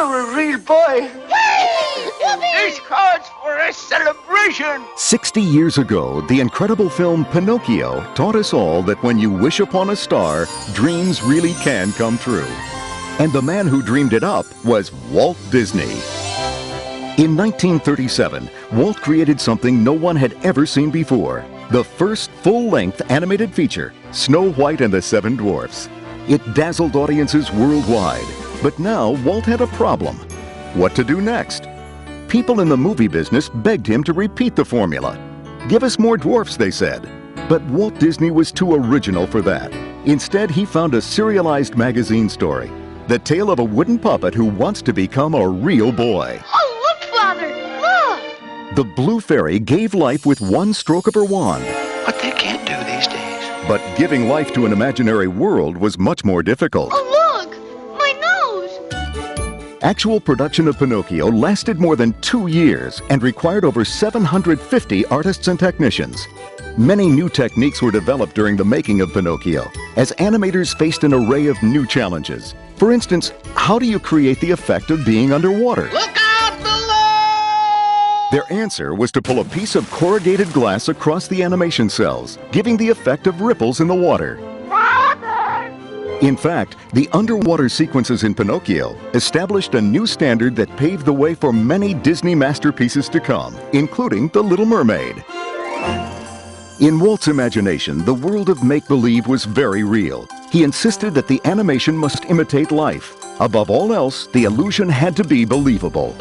You're a real boy. This calls for a celebration. 60 years ago, the incredible film Pinocchio taught us all that when you wish upon a star, dreams really can come true. And the man who dreamed it up was Walt Disney. In 1937, Walt created something no one had ever seen before. The first full-length animated feature, Snow White and the Seven Dwarfs. It dazzled audiences worldwide. But now Walt had a problem. What to do next? People in the movie business begged him to repeat the formula. Give us more dwarfs, they said. But Walt Disney was too original for that. Instead, he found a serialized magazine story. The tale of a wooden puppet who wants to become a real boy. Oh, look, Father! Look! The Blue Fairy gave life with one stroke of her wand. What they can't do these days. But giving life to an imaginary world was much more difficult. Oh, look! My nose! Actual production of Pinocchio lasted more than 2 years and required over 750 artists and technicians. Many new techniques were developed during the making of Pinocchio, as animators faced an array of new challenges. For instance, how do you create the effect of being underwater? Look out below! Their answer was to pull a piece of corrugated glass across the animation cells, giving the effect of ripples in the water. Father! In fact, the underwater sequences in Pinocchio established a new standard that paved the way for many Disney masterpieces to come, including The Little Mermaid. In Walt's imagination, the world of make-believe was very real. He insisted that the animation must imitate life. Above all else, the illusion had to be believable.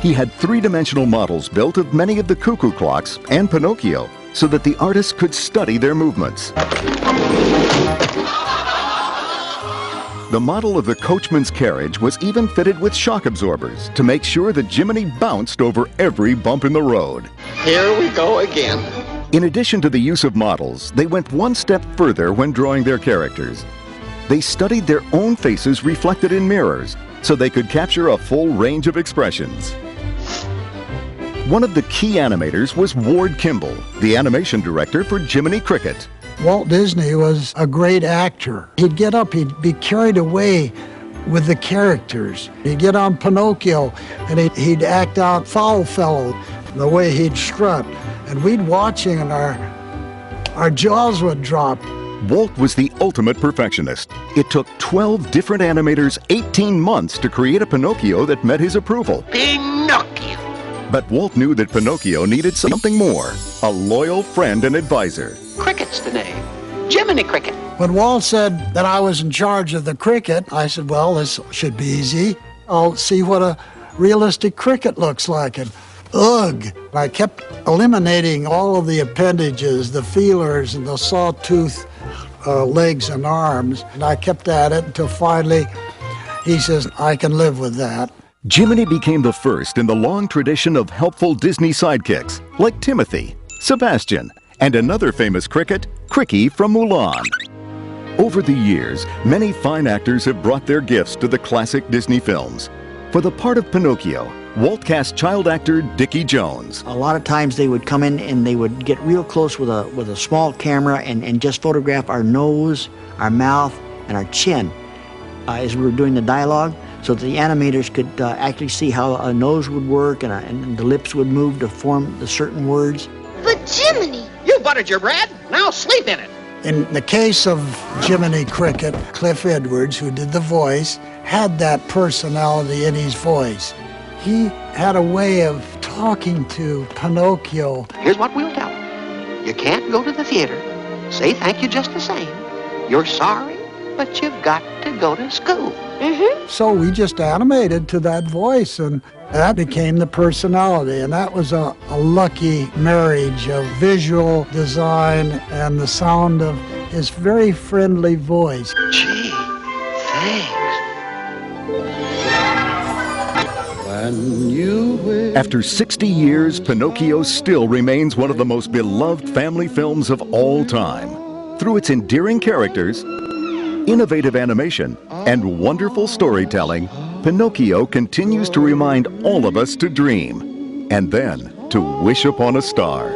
He had three-dimensional models built of many of the cuckoo clocks and Pinocchio so that the artists could study their movements. The model of the coachman's carriage was even fitted with shock absorbers to make sure that Jiminy bounced over every bump in the road. Here we go again. In addition to the use of models, they went one step further when drawing their characters. They studied their own faces reflected in mirrors so they could capture a full range of expressions. One of the key animators was Ward Kimball, the animation director for Jiminy Cricket. Walt Disney was a great actor. He'd get up, he'd be carried away with the characters. He'd get on Pinocchio and he'd act out Foul Fellow, the way he'd strut. And we'd watch him and our jaws would drop. Walt was the ultimate perfectionist. It took 12 different animators 18 months to create a Pinocchio that met his approval. Pinocchio! But Walt knew that Pinocchio needed something more, a loyal friend and advisor. Cricket's the name. Jiminy Cricket. When Walt said that I was in charge of the cricket, I said, well, this should be easy. I'll see what a realistic cricket looks like. And ugh! I kept eliminating all of the appendages, the feelers and the sawtooth legs and arms. And I kept at it until finally he says, I can live with that. Jiminy became the first in the long tradition of helpful Disney sidekicks, like Timothy, Sebastian, and another famous cricket, Cricky from Mulan. Over the years, many fine actors have brought their gifts to the classic Disney films. For the part of Pinocchio, Walt cast child actor Dickie Jones. A lot of times they would come in and they would get real close with a small camera and just photograph our nose, our mouth, and our chin as we were doing the dialogue, so that the animators could actually see how a nose would work and the lips would move to form the certain words. But Jiminy! You buttered your bread, now sleep in it. In the case of Jiminy Cricket, Cliff Edwards, who did the voice, had that personality in his voice. He had a way of talking to Pinocchio. Here's what we'll tell him. You can't go to the theater. Say thank you just the same. You're sorry, but you've got to go to school. So we just animated to that voice, and that became the personality. And that was a lucky marriage of visual design and the sound of his very friendly voice. Gee, thanks. After 60 years, Pinocchio still remains one of the most beloved family films of all time. Through its endearing characters, innovative animation, and wonderful storytelling, Pinocchio continues to remind all of us to dream, and then to wish upon a star.